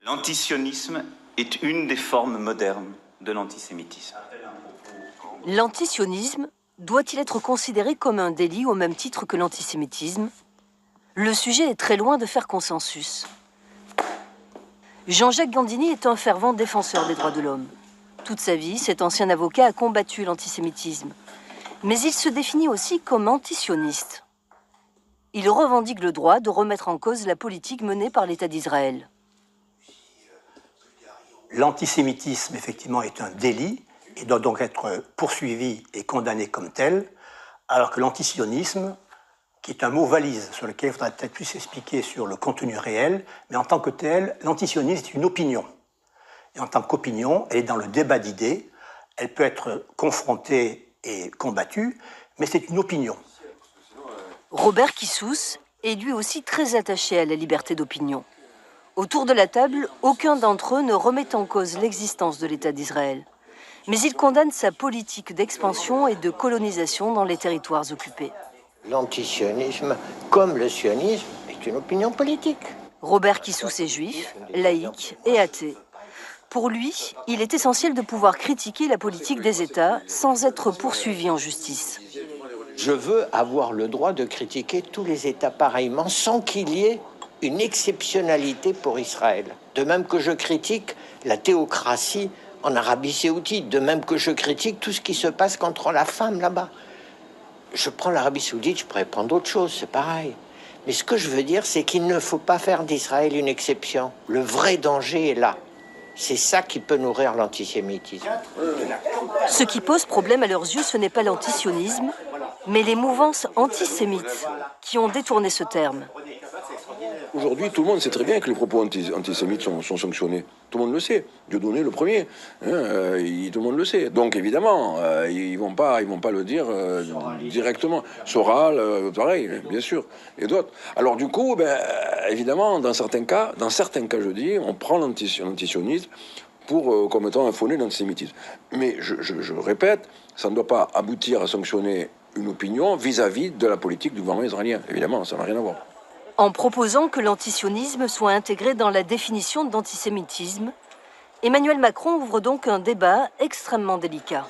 L'antisionisme est une des formes modernes de l'antisémitisme. L'antisionisme doit-il être considéré comme un délit au même titre que l'antisémitisme? Le sujet est très loin de faire consensus. Jean-Jacques Gandini est un fervent défenseur des droits de l'homme. Toute sa vie, cet ancien avocat a combattu l'antisémitisme. Mais il se définit aussi comme antisioniste. Il revendique le droit de remettre en cause la politique menée par l'État d'Israël. L'antisémitisme, effectivement, est un délit et doit donc être poursuivi et condamné comme tel, alors que l'antisionisme, qui est un mot valise sur lequel il faudrait peut-être plus expliquer sur le contenu réel, mais en tant que tel, l'antisionisme est une opinion. Et en tant qu'opinion, elle est dans le débat d'idées, elle peut être confrontée et combattue, mais c'est une opinion. Robert Kissous est lui aussi très attaché à la liberté d'opinion. Autour de la table, aucun d'entre eux ne remet en cause l'existence de l'État d'Israël. Mais il condamne sa politique d'expansion et de colonisation dans les territoires occupés. L'antisionisme, comme le sionisme, est une opinion politique. Robert Kissous est juif, laïque et athée. Pour lui, il est essentiel de pouvoir critiquer la politique des États sans être poursuivi en justice. Je veux avoir le droit de critiquer tous les États pareillement sans qu'il y ait une exceptionnalité pour Israël. De même que je critique la théocratie en Arabie Saoudite, de même que je critique tout ce qui se passe contre la femme là-bas. Je prends l'Arabie Saoudite, je pourrais prendre d'autres choses, c'est pareil. Mais ce que je veux dire, c'est qu'il ne faut pas faire d'Israël une exception. Le vrai danger est là. C'est ça qui peut nourrir l'antisémitisme. Ce qui pose problème à leurs yeux, ce n'est pas l'antisionisme, mais les mouvances antisémites qui ont détourné ce terme. Aujourd'hui, tout le monde sait très bien que les propos antisémites sont sanctionnés. Tout le monde le sait. Dieudonné, le premier. Tout le monde le sait. Donc, évidemment, ils vont pas le dire directement. Soral, pareil, bien sûr. Et d'autres. Alors, du coup, évidemment, dans certains cas, je dis, on prend l'antisionisme comme étant un faux-nez d'antisémitisme. Mais, je répète, ça ne doit pas aboutir à sanctionner une opinion vis-à-vis de la politique du gouvernement israélien. Évidemment, ça n'a rien à voir. En proposant que l'antisionisme soit intégré dans la définition d'antisémitisme, Emmanuel Macron ouvre donc un débat extrêmement délicat.